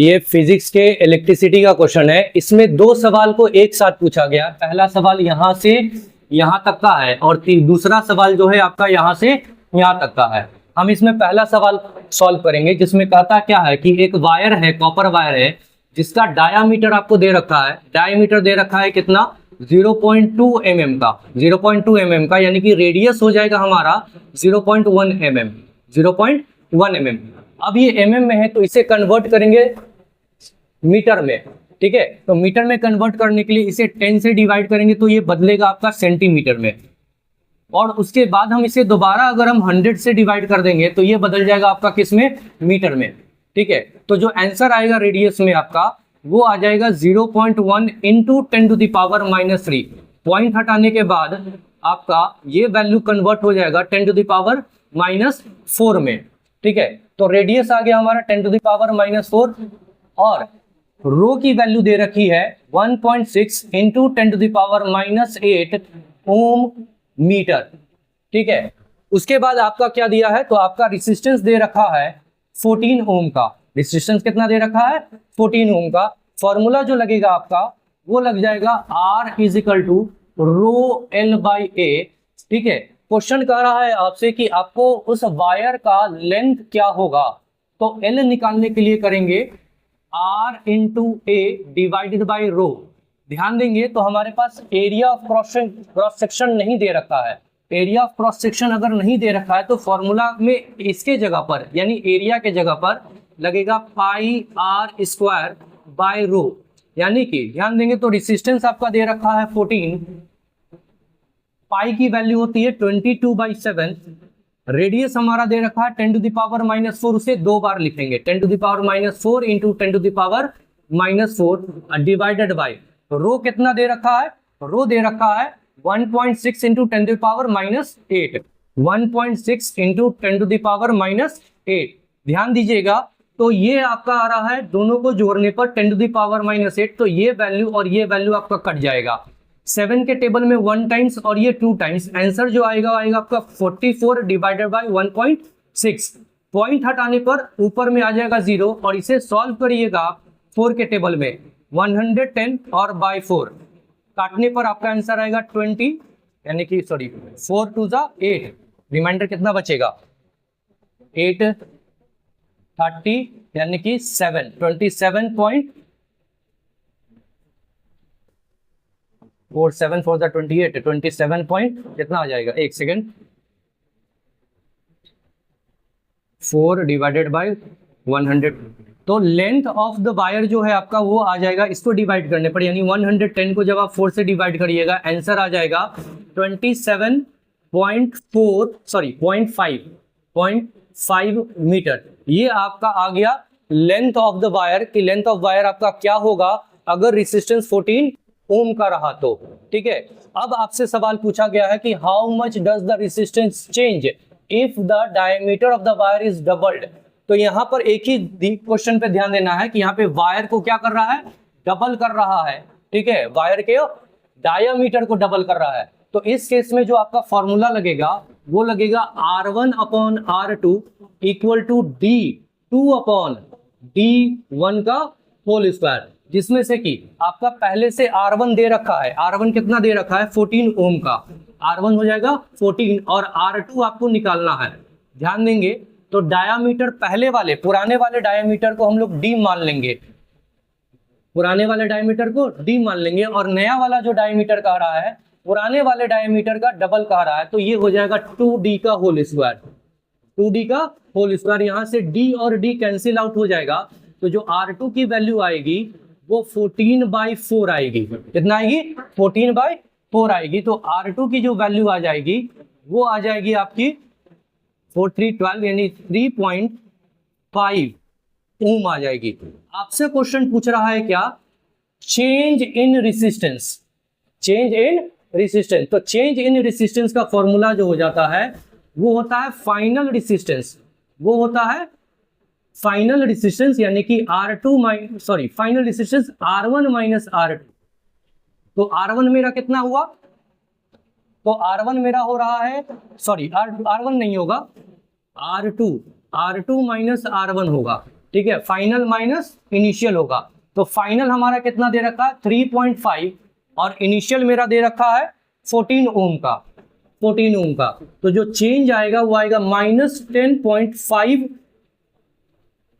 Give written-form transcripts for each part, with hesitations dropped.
ये फिजिक्स के इलेक्ट्रिसिटी का क्वेश्चन है। इसमें दो सवाल को एक साथ पूछा गया। पहला सवाल यहां से यहां तक का है और दूसरा सवाल जो है आपका यहां से यहां तक का है। हम इसमें पहला सवाल सॉल्व करेंगे जिसमें कहता क्या है कि एक वायर है, कॉपर वायर है, जिसका डायामीटर आपको दे रखा है। डायामीटर दे रखा है कितना? 0.2 mm का। 0.2 mm का यानी कि रेडियस हो जाएगा हमारा 0.1 mm। 0.1 mm। अब ये mm में है तो इसे कन्वर्ट करेंगे मीटर में। ठीक है, तो मीटर में कन्वर्ट करने के लिए इसे 10 से डिवाइड करेंगे तो ये बदलेगा आपका सेंटीमीटर में। और उसके बाद हम इसे दोबारा अगर हम 100 से डिवाइड कर देंगे तो ये बदल जाएगा आपका किस में? मीटर में। ठीक है, तो जो आंसर आएगा रेडियस में आपका वो आ जाएगा 0.1 इंटू 10⁻³ पॉइंट हटाने के बाद आपका ये वैल्यू कन्वर्ट हो जाएगा 10⁻⁴ में। ठीक है, तो रेडियस आ गया हमारा 10⁻⁴ और रो की वैल्यू दे रखी है 1.6 इंटू 10⁻⁸ ओम मीटर। ठीक है, उसके बाद आपका क्या दिया है? तो आपका रेजिस्टेंस दे रखा है 14 ओम का। रेजिस्टेंस कितना दे रखा है? 14 ओम का। फॉर्मूला जो लगेगा आपका वो लग जाएगा R is equal to rho L by A। ठीक है, क्वेश्चन कह रहा है आपसे कि आपको उस वायर का लेंथ क्या होगा, तो L निकालने के लिए करेंगे R into A divided by rho. ध्यान देंगे तो हमारे पास एरिया ऑफ क्रॉस सेक्शन नहीं दे रखा है। एरिया ऑफ क्रॉस सेक्शन अगर नहीं दे रखा है तो फॉर्मूला में इसके जगह पर यानी एरिया के जगह पर लगेगा पाई R स्क्वायर बाय रो। यानी कि ध्यान देंगे तो रेजिस्टेंस आपका दे रखा है 14, पाई की वैल्यू होती है 22/7, रेडियस हमारा दे रखा है 10⁻⁴, उसे दो बार लिखेंगे 10⁻⁴ इंटू 10⁻⁴ डिवाइडेड बाई रो कितना दे रखा है? रो दे रखा है 1.6 इंटू 10⁻⁸। 1.6 इंटू 10⁻⁸। ध्यान दीजिएगा तो ये आपका आ रहा है दोनों को जोड़ने पर 10⁻⁸, तो ये वैल्यू और ये वैल्यू आपका कट जाएगा। 7 के टेबल में 1 टाइम्स और ये 2 टाइम्स। आंसर जो आएगा आपका 44 डिवाइडेड बाई 1.6। पॉइंट हटाने पर ऊपर में आ जाएगा 0 और इसे सॉल्व करिएगा 4 के टेबल में 110 और बाई 4 काटने पर आपका आंसर आएगा 20 यानी कि 4 2 8। रिमाइंडर कितना बचेगा? 8 30 यानी कि 7 27 4 28 27 पॉइंट कितना आ जाएगा? एक सेकेंड, 4 डिवाइडेड बाई 100। तो लेंथ ऑफ द वायर जो है आपका वो आ जाएगा इसको डिवाइड करने पर, यानी 110 को जब आप 4 से डिवाइड करिएगा आंसर आ जाएगा 0.5 मीटर। ये आपका आ गया लेंथ ऑफ द वायर की। लेंथ ऑफ वायर आपका क्या होगा अगर रेजिस्टेंस 14 ओम का रहा तो। ठीक है, अब आपसे सवाल पूछा गया है कि how much does the resistance change if the diameter of the wire is doubled. तो यहां पर एक ही क्वेश्चन पे ध्यान देना है कि यहाँ पे वायर को क्या कर रहा है? डबल कर रहा है। ठीक है, वायर के डायमीटर को डबल कर रहा है। तो इस केस में जो आपका फॉर्मूला लगेगा वो लगेगा R1/R2 इक्वल टू D2/D1 का होल स्क्वायर, जिसमें से कि आपका पहले से R1 दे रखा है। R1 कितना दे रखा है? 14 ओम का। R1 हो जाएगा 14 और R2 आपको निकालना है। ध्यान देंगे तो डायामीटर पहले वाले पुराने वाले डायामीटर को हम लोग D मान लेंगे। पुराने वाले डायमीटर को D मान लेंगे और नया वाला जो डायमीटर कह रहा है पुराने वाले डायमीटर का डबल कह रहा है, तो ये हो जाएगा 2D का होल स्क्वायर। 2D का होल स्क्वायर, यहां से D और D कैंसिल आउट हो जाएगा तो जो R2 की वैल्यू आएगी वो 14/4 आएगी। कितना आएगी? 14/4 आएगी। तो R2 की जो वैल्यू आ जाएगी वो आ जाएगी आपकी 4312 यानी 3.5 ओम आ जाएगी। आपसे क्वेश्चन पूछ रहा है क्या? Change in resistance. Change in resistance, तो चेंज इन रेजिस्टेंस का फॉर्मूला जो हो जाता है वो होता है फाइनल रेजिस्टेंस। वो होता है फाइनल रेजिस्टेंस यानी कि final resistance R1 minus R2। तो R1 मेरा कितना हुआ? तो R1 मेरा हो रहा है R1 नहीं होगा R2 माइनस R1 होगा। ठीक है, फाइनल माइनस इनिशियल होगा। तो फाइनल हमारा कितना दे रखा है 3.5 और इनिशियल मेरा दे रखा है 14 ओम का, 14 ओम का। तो जो चेंज आएगा वो आएगा -10.5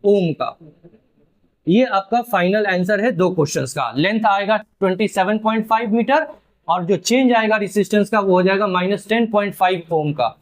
ओम का। ये आपका फाइनल आंसर है 2 क्वेश्चंस का। लेंथ आएगा 27.5 मीटर और जो चेंज आएगा रेजिस्टेंस का वो हो जाएगा -10.5 ओम का।